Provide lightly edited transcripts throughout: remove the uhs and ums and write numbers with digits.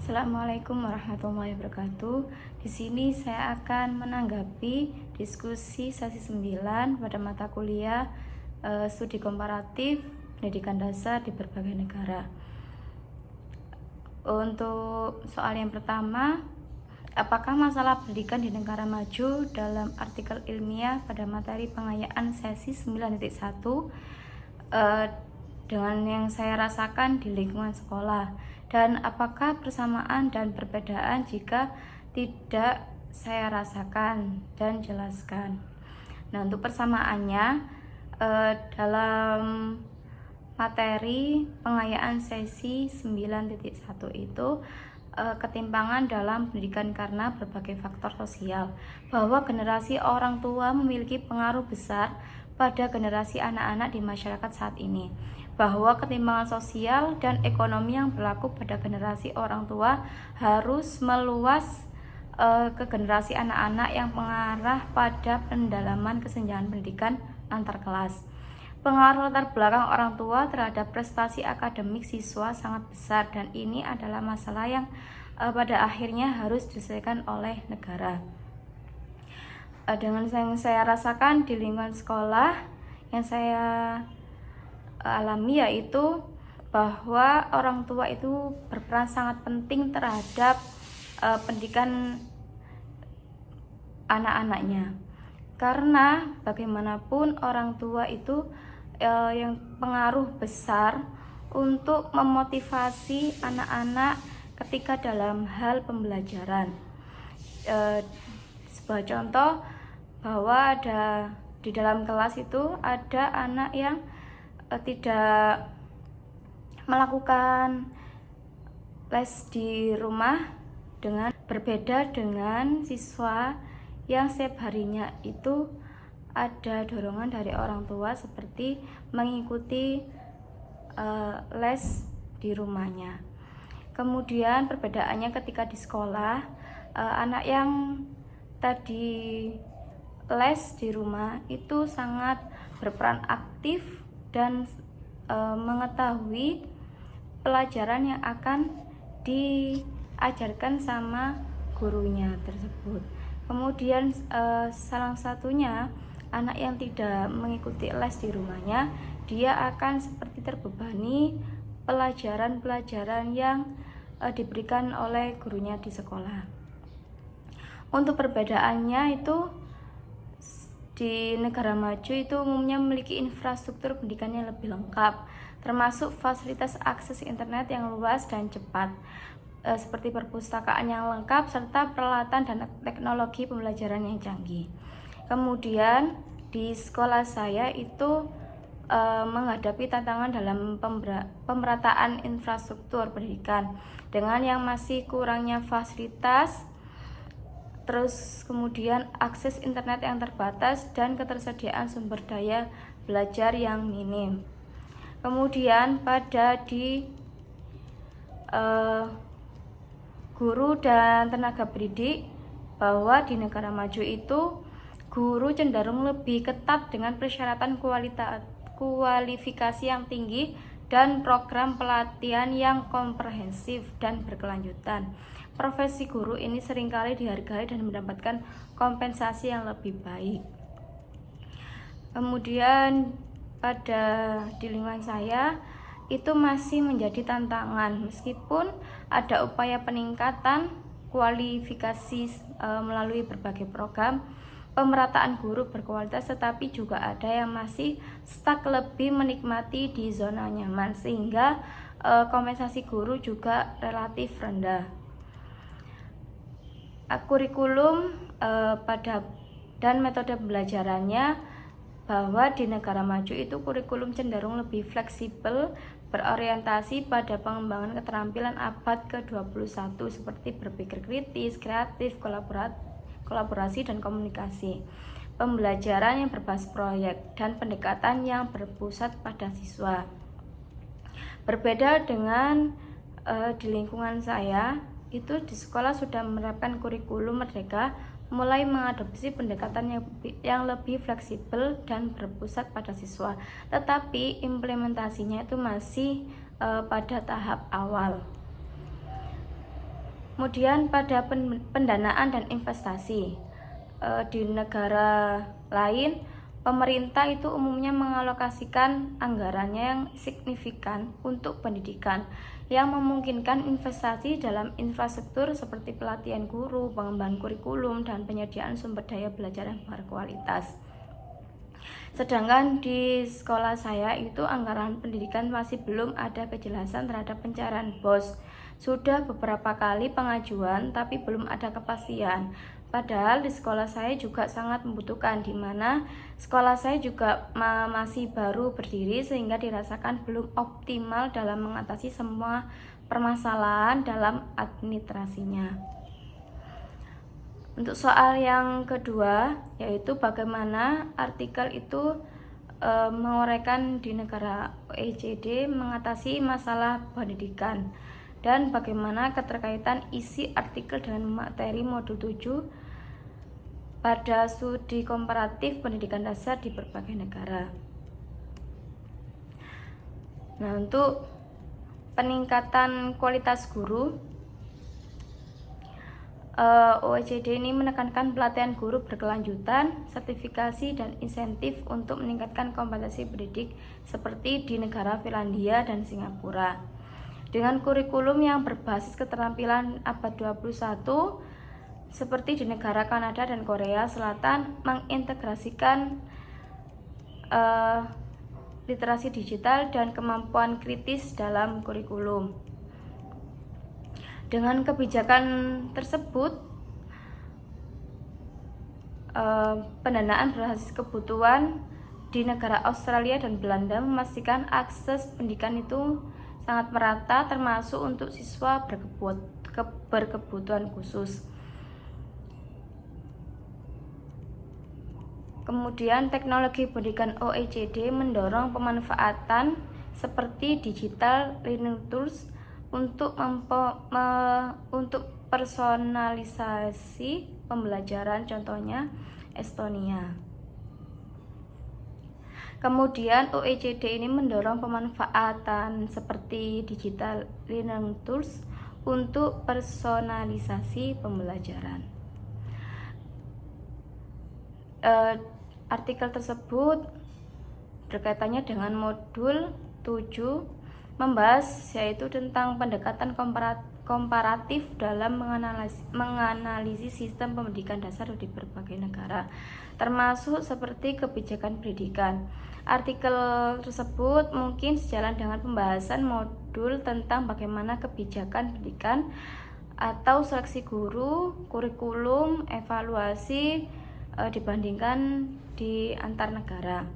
Assalamualaikum warahmatullahi wabarakatuh. Di sini saya akan menanggapi diskusi sesi 9 pada mata kuliah Studi Komparatif Pendidikan Dasar di Berbagai Negara. Untuk soal yang pertama, apakah masalah pendidikan di negara maju dalam artikel ilmiah pada materi pengayaan sesi 9.1 dengan yang saya rasakan di lingkungan sekolah, dan apakah persamaan dan perbedaan jika tidak saya rasakan dan jelaskan. Nah, untuk persamaannya dalam materi pengayaan sesi 9.1 itu ketimpangan dalam pendidikan karena berbagai faktor sosial, bahwa generasi orang tua memiliki pengaruh besar pada generasi anak-anak di masyarakat saat ini, bahwa ketimpangan sosial dan ekonomi yang berlaku pada generasi orang tua harus meluas ke generasi anak-anak yang mengarah pada pendalaman kesenjangan pendidikan antar kelas. Pengaruh latar belakang orang tua terhadap prestasi akademik siswa sangat besar, dan ini adalah masalah yang pada akhirnya harus diselesaikan oleh negara. Dengan yang saya rasakan di lingkungan sekolah, yang saya alami yaitu bahwa orang tua itu berperan sangat penting terhadap pendidikan anak-anaknya, karena bagaimanapun orang tua itu yang pengaruh besar untuk memotivasi anak-anak ketika dalam hal pembelajaran. Sebuah contoh, bahwa ada di dalam kelas itu ada anak yang tidak melakukan les di rumah, dengan berbeda dengan siswa yang setiap harinya itu ada dorongan dari orang tua seperti mengikuti les di rumahnya. Kemudian perbedaannya ketika di sekolah, anak yang tadi les di rumah itu sangat berperan aktif dan mengetahui pelajaran yang akan diajarkan sama gurunya tersebut. Kemudian salah satunya, anak yang tidak mengikuti les di rumahnya, dia akan seperti terbebani pelajaran-pelajaran yang diberikan oleh gurunya di sekolah. Untuk perbedaannya itu, di negara maju itu umumnya memiliki infrastruktur pendidikan yang lebih lengkap, termasuk fasilitas akses internet yang luas dan cepat, seperti perpustakaan yang lengkap serta peralatan dan teknologi pembelajaran yang canggih. Kemudian di sekolah saya itu menghadapi tantangan dalam pemerataan infrastruktur pendidikan dengan yang masih kurangnya fasilitas, terus kemudian akses internet yang terbatas dan ketersediaan sumber daya belajar yang minim. Kemudian pada di guru dan tenaga pendidik, bahwa di negara maju itu guru cenderung lebih ketat dengan persyaratan kualifikasi yang tinggi dan program pelatihan yang komprehensif dan berkelanjutan. Profesi guru ini seringkali dihargai dan mendapatkan kompensasi yang lebih baik. Kemudian di lingkungan saya itu masih menjadi tantangan, meskipun ada upaya peningkatan kualifikasi melalui berbagai program pemerataan guru berkualitas, tetapi juga ada yang masih stuck lebih menikmati di zona nyaman, sehingga kompensasi guru juga relatif rendah. Kurikulum dan metode pembelajarannya, bahwa di negara maju itu kurikulum cenderung lebih fleksibel, berorientasi pada pengembangan keterampilan abad ke-21 seperti berpikir kritis, kreatif, kolaborasi dan komunikasi, pembelajaran yang berbasis proyek, dan pendekatan yang berpusat pada siswa. Berbeda dengan di lingkungan saya, itu di sekolah sudah menerapkan kurikulum merdeka, mulai mengadopsi pendekatan yang lebih fleksibel dan berpusat pada siswa, tetapi implementasinya itu masih pada tahap awal. Kemudian pada pendanaan dan investasi, di negara lain pemerintah itu umumnya mengalokasikan anggarannya yang signifikan untuk pendidikan, yang memungkinkan investasi dalam infrastruktur seperti pelatihan guru, pengembangan kurikulum, dan penyediaan sumber daya belajar yang berkualitas. Sedangkan di sekolah saya itu anggaran pendidikan masih belum ada kejelasan terhadap pencairan BOS. Sudah beberapa kali pengajuan tapi belum ada kepastian. Padahal di sekolah saya juga sangat membutuhkan, di mana sekolah saya juga masih baru berdiri sehingga dirasakan belum optimal dalam mengatasi semua permasalahan dalam administrasinya. Untuk soal yang kedua, yaitu bagaimana artikel itu menguraikan di negara OECD mengatasi masalah pendidikan, dan bagaimana keterkaitan isi artikel dengan materi modul 7 pada studi komparatif pendidikan dasar di berbagai negara. Nah, untuk peningkatan kualitas guru, OECD ini menekankan pelatihan guru berkelanjutan, sertifikasi, dan insentif untuk meningkatkan kompetensi pendidik seperti di negara Finlandia dan Singapura. Dengan kurikulum yang berbasis keterampilan abad 21, seperti di negara Kanada dan Korea Selatan, mengintegrasikan literasi digital dan kemampuan kritis dalam kurikulum. Dengan kebijakan tersebut, pendanaan berbasis kebutuhan di negara Australia dan Belanda memastikan akses pendidikan itu sangat merata, termasuk untuk siswa berkebutuhan khusus. Kemudian teknologi pendidikan OECD mendorong pemanfaatan seperti digital learning tools untuk personalisasi pembelajaran, contohnya Estonia. Kemudian OECD ini mendorong pemanfaatan seperti digital learning tools untuk personalisasi pembelajaran. Artikel tersebut berkaitannya dengan modul 7 membahas yaitu tentang pendekatan komparatif dalam menganalisis sistem pendidikan dasar di berbagai negara, termasuk seperti kebijakan pendidikan. Artikel tersebut mungkin sejalan dengan pembahasan modul tentang bagaimana kebijakan pendidikan atau seleksi guru, kurikulum, evaluasi dibandingkan di antar negara.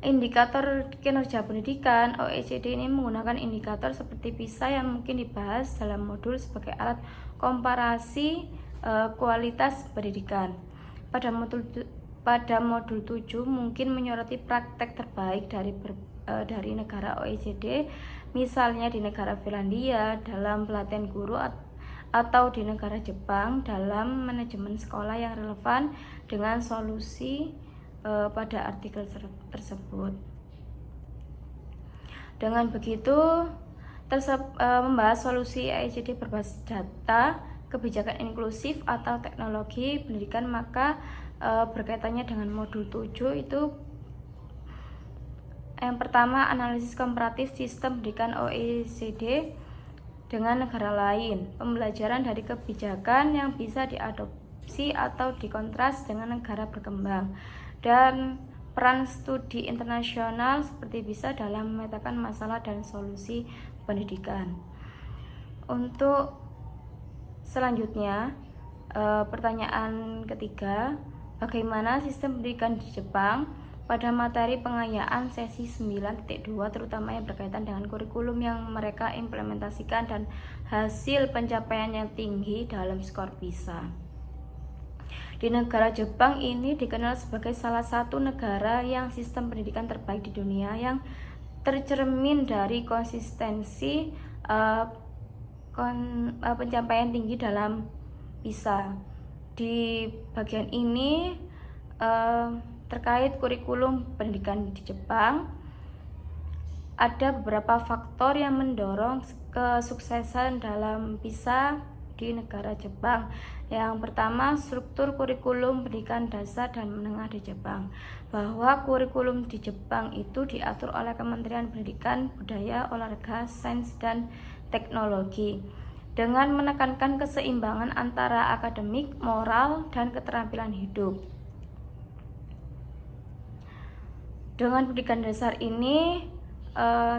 Indikator kinerja pendidikan, OECD ini menggunakan indikator seperti PISA yang mungkin dibahas dalam modul sebagai alat komparasi kualitas pendidikan. Pada modul 7 mungkin menyoroti praktek terbaik dari negara OECD, misalnya di negara Finlandia dalam pelatihan guru atau di negara Jepang dalam manajemen sekolah yang relevan dengan solusi pada artikel tersebut. Dengan begitu, membahas solusi OECD berbasis data, kebijakan inklusif atau teknologi pendidikan, maka berkaitannya dengan modul 7 itu yang pertama, analisis komparatif sistem pendidikan OECD dengan negara lain, pembelajaran dari kebijakan yang bisa diadopsi atau dikontras dengan negara berkembang, dan peran studi internasional seperti bisa dalam memetakan masalah dan solusi pendidikan. Untuk selanjutnya, pertanyaan ketiga, bagaimana sistem pendidikan di Jepang? Pada materi pengayaan sesi 9.2 terutama yang berkaitan dengan kurikulum yang mereka implementasikan dan hasil pencapaian yang tinggi dalam skor PISA. Di negara Jepang ini dikenal sebagai salah satu negara yang sistem pendidikan terbaik di dunia, yang tercermin dari konsistensi pencapaian tinggi dalam PISA. Di bagian ini terkait kurikulum pendidikan di Jepang, ada beberapa faktor yang mendorong kesuksesan dalam PISA di negara Jepang. Yang pertama, struktur kurikulum pendidikan dasar dan menengah di Jepang. Bahwa kurikulum di Jepang itu diatur oleh Kementerian Pendidikan, Budaya, Olahraga, Sains, dan Teknologi dengan menekankan keseimbangan antara akademik, moral, dan keterampilan hidup. Dengan pendidikan dasar ini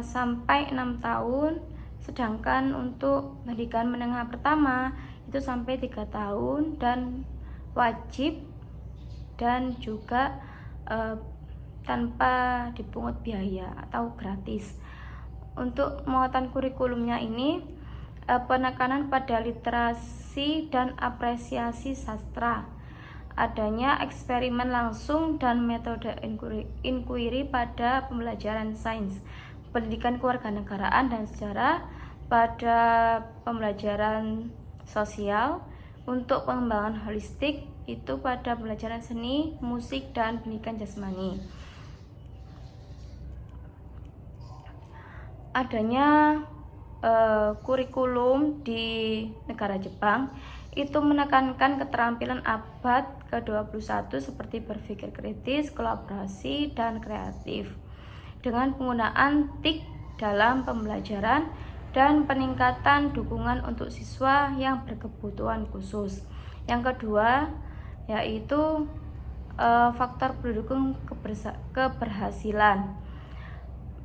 sampai 6 tahun, sedangkan untuk pendidikan menengah pertama itu sampai 3 tahun dan wajib dan juga tanpa dipungut biaya atau gratis. Untuk muatan kurikulumnya ini penekanan pada literasi dan apresiasi sastra, adanya eksperimen langsung dan metode inquiry pada pembelajaran sains, pendidikan kewarganegaraan dan sejarah pada pembelajaran sosial. Untuk pengembangan holistik itu pada pembelajaran seni, musik, dan pendidikan jasmani. Adanya kurikulum di negara Jepang itu menekankan keterampilan abad ke-21 seperti berpikir kritis, kolaborasi, dan kreatif dengan penggunaan TIK dalam pembelajaran dan peningkatan dukungan untuk siswa yang berkebutuhan khusus. Yang kedua yaitu faktor pendukung keberhasilan.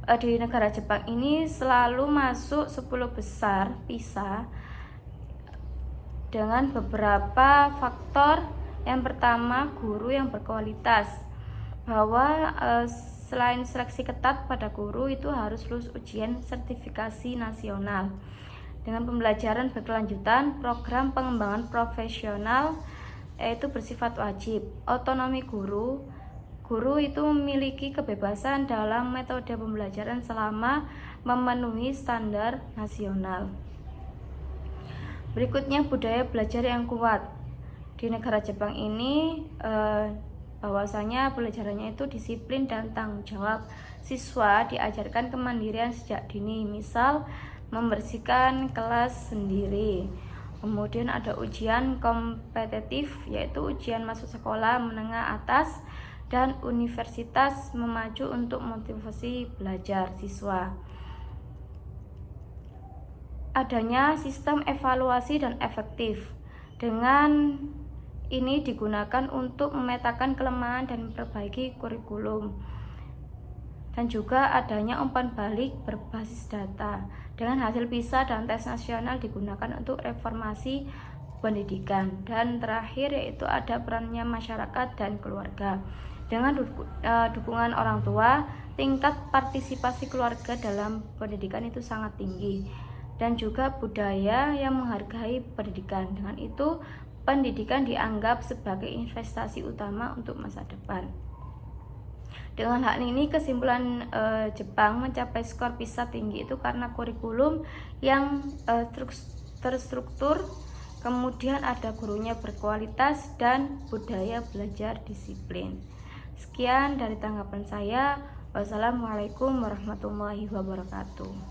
Di negara Jepang ini selalu masuk 10 besar PISA dengan beberapa faktor. Yang pertama, guru yang berkualitas, bahwa selain seleksi ketat pada guru itu harus lulus ujian sertifikasi nasional. Dengan pembelajaran berkelanjutan, program pengembangan profesional yaitu bersifat wajib. Otonomi guru itu memiliki kebebasan dalam metode pembelajaran selama memenuhi standar nasional. Berikutnya, budaya belajar yang kuat. Di negara Jepang ini bahwasanya pelajarannya itu disiplin dan tanggung jawab. Siswa diajarkan kemandirian sejak dini, misal membersihkan kelas sendiri. Kemudian ada ujian kompetitif, yaitu ujian masuk sekolah menengah atas dan universitas memacu untuk motivasi belajar siswa. Adanya sistem evaluasi dan efektif. Dengan ini digunakan untuk memetakan kelemahan dan memperbaiki kurikulum. Dan juga adanya umpan balik berbasis data. Dengan hasil PISA dan tes nasional digunakan untuk reformasi pendidikan. Dan terakhir yaitu ada perannya masyarakat dan keluarga. Dengan dukungan orang tua, tingkat partisipasi keluarga dalam pendidikan itu sangat tinggi. Dan juga budaya yang menghargai pendidikan. Dengan itu pendidikan dianggap sebagai investasi utama untuk masa depan. Dengan hal ini kesimpulan Jepang mencapai skor PISA tinggi itu karena kurikulum yang terstruktur, kemudian ada gurunya berkualitas dan budaya belajar disiplin. Sekian dari tanggapan saya. Wassalamualaikum warahmatullahi wabarakatuh.